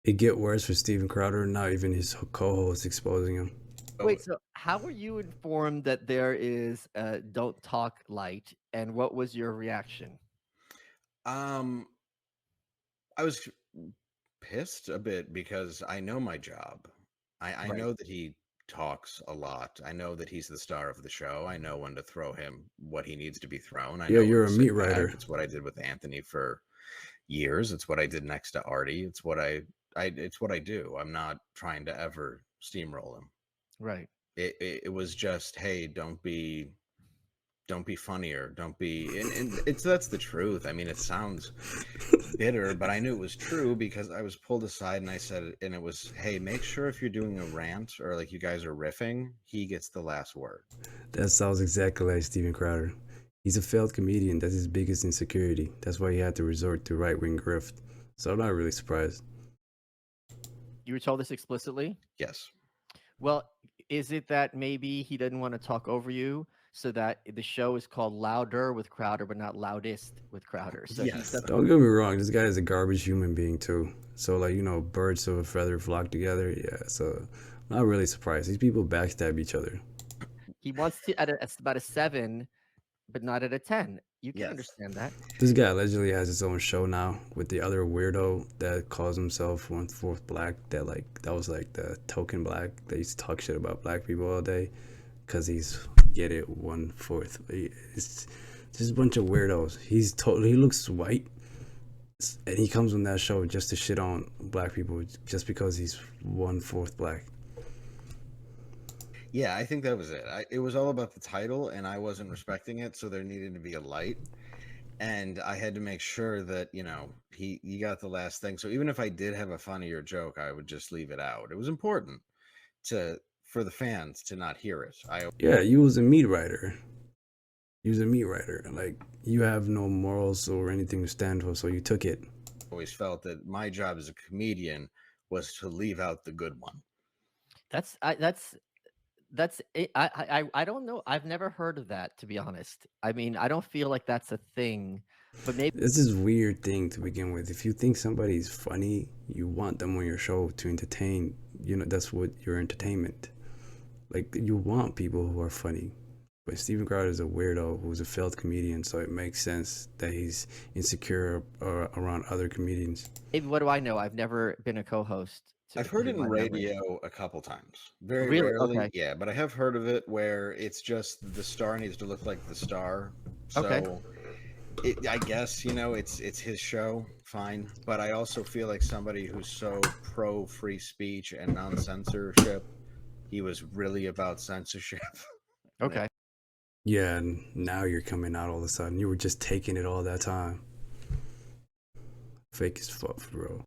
It get worse for Steven Crowder. Not even his co-host exposing him. Oh, Wait, so how were you informed that there is a "Don't Talk" light, and what was your reaction? um, I was pissed a bit because I know my job. I Right. know that he talks a lot. I know that he's the star of the show. I know when to throw him what he needs to be thrown. I Yeah, know when you're to a meat sit back. writer. It's what I did with Anthony for years. It's what I did next to Artie. It's what I do. I'm not trying to ever steamroll him. Right. It was just, hey, don't be funnier. Don't be and it's that's the truth. I mean, it sounds bitter, but I knew it was true because I was pulled aside and I said it, and it was, hey, make sure if you're doing a rant or like you guys are riffing, he gets the last word. That sounds exactly like Steven Crowder. He's a failed comedian. That's his biggest insecurity. That's why he had to resort to right wing grift. So I'm not really surprised. You were told this explicitly? Yes. Well, is it that maybe he didn't want to talk over you, so that the show is called Louder with Crowder, but not Loudest with Crowder? So he Yes. doesn't. Don't get me wrong. This guy is a garbage human being too. So like birds of a feather flock together. Yeah. So I'm not really surprised. These people backstab each other. He wants to at about a 7, but not at a 10. You can Yes. understand that. This guy allegedly has his own show now with the other weirdo that calls himself 1/4 black. That was like the token black that used to talk shit about black people all day because he's get it 1/4. It's just a bunch of weirdos. He looks white and he comes on that show just to shit on black people just because he's 1/4 black. Yeah, I think that was it. It was all about the title, and I wasn't respecting it, so there needed to be a light. And I had to make sure that he got the last thing. So even if I did have a funnier joke, I would just leave it out. It was important to for the fans to not hear it. I Yeah, you was a meat writer. You was a meat writer. Like you have no morals or anything to stand for, so you took it. always felt that my job as a comedian was to leave out the good one. That's it. I don't know. I've never heard of that, to be honest. I mean, I don't feel like that's a thing, but maybe. This is weird thing to begin with. If you think somebody's funny, you want them on your show to entertain. That's what your entertainment. Like you want people who are funny. But Steven Crowder is a weirdo who's a failed comedian, so it makes sense that he's insecure around other comedians. Maybe, what do I know? I've never been a co-host to I've the heard best it of in my memory. radio a couple times. Very Really? rarely, Okay. yeah, but I have heard of it where it's just the star needs to look like the star. Okay. So I guess, it's his show, fine. But I also feel like somebody who's so pro free speech and non censorship, he was really about censorship. Okay. Yeah, and now you're coming out all of a sudden. You were just taking it all that time. Fake as fuck, bro.